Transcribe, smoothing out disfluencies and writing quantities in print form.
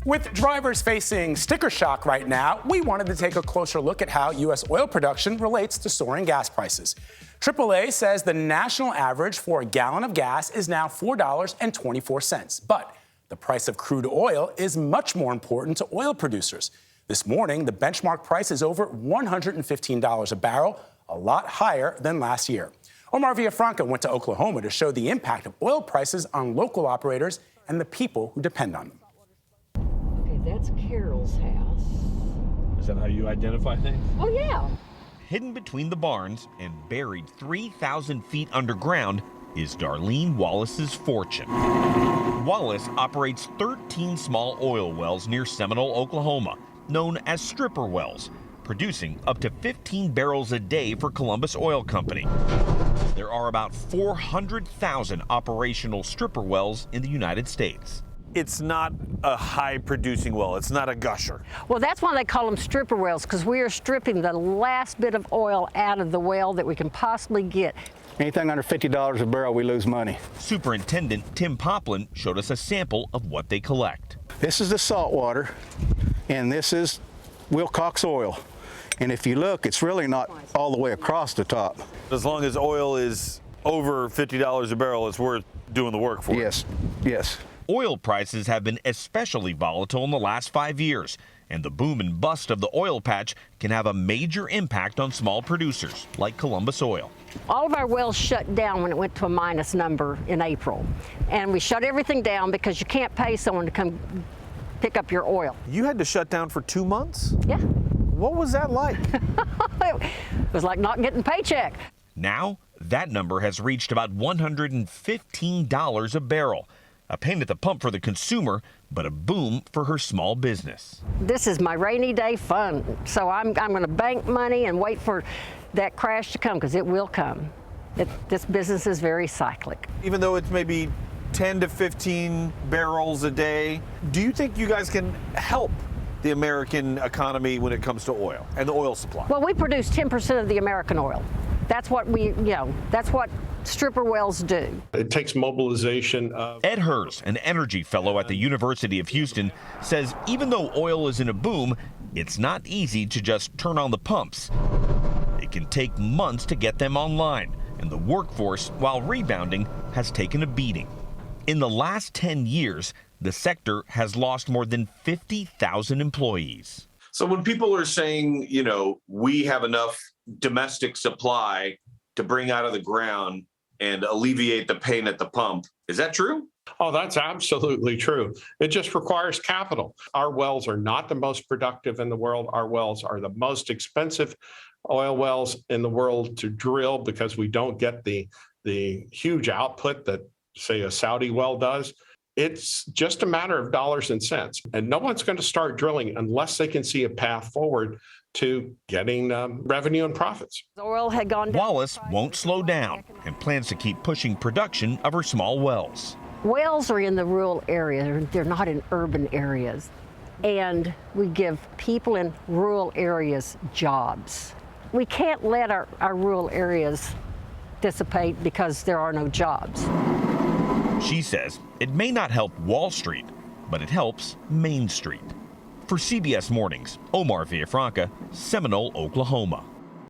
With drivers facing sticker shock right now, we wanted to take a closer look at how U.S. oil production relates to soaring gas prices. AAA says the national average for a gallon of gas is now $4.24. But the price of crude oil is much more important to oil producers. This morning, the benchmark price is over $115 a barrel, a lot higher than last year. Omar Villafranca went to Oklahoma to show the impact of oil prices on local operators and the people who depend on them. That's Carol's house. Is that how you identify things? Oh, yeah. Hidden between the barns and buried 3,000 feet underground is Darlene Wallace's fortune. Wallace operates 13 small oil wells near Seminole, Oklahoma, known as stripper wells, producing up to 15 barrels a day for Columbus Oil Company. There are about 400,000 operational stripper wells in the United States. It's not a high-producing well. It's not a gusher. Well, that's why they call them stripper wells, because we are stripping the last bit of oil out of the well that we can possibly get. Anything under $50 a barrel, we lose money. Superintendent Tim Poplin showed us a sample of what they collect. This is the salt water, and this is Wilcox oil. And if you look, it's really not all the way across the top. As long as oil is over $50 a barrel, it's worth doing the work for. Yes, yes. Oil prices have been especially volatile in the last 5 years, and the boom and bust of the oil patch can have a major impact on small producers like Columbus Oil. All of our wells shut down when it went to a minus number in April. And we shut everything down because you can't pay someone to come pick up your oil. You had to shut down for 2 months? Yeah. What was that like? It was like not getting a paycheck. Now, that number has reached about $115 a barrel. A pain at the pump for the consumer, but a boom for her small business. This is my rainy day fund, so I'm going to bank money and wait for that crash to come, because it will come. This business is very cyclic. Even though it's maybe 10 to 15 barrels a day, do you think you guys can help the American economy when it comes to oil and the oil supply? Well, we produce 10% of the American oil. That's what that's what stripper wells do. It takes mobilization of... Ed Hers, an energy fellow at the University of Houston, says even though oil is in a boom, it's not easy to just turn on the pumps. It can take months to get them online, and the workforce, while rebounding, has taken a beating. In the last 10 years, the sector has lost more than 50,000 employees. So when people are saying, you know, we have enough domestic supply to bring out of the ground and alleviate the pain at the pump, is that true? Oh, that's absolutely true. It just requires capital. Our wells are not the most productive in the world. Our wells are the most expensive oil wells in the world to drill because we don't get the huge output that, say, a Saudi well does. It's just a matter of dollars and cents. And no one's going to start drilling unless they can see a path forward to getting revenue and profits. Oil had gone down. Wallace won't slow down and plans to keep pushing production of her small wells. Wells are in the rural area. They're not in urban areas. And we give people in rural areas jobs. We can't let our rural areas dissipate because there are no jobs. She says it may not help Wall Street, but it helps Main Street. For CBS Mornings, Omar Villafranca, Seminole, Oklahoma.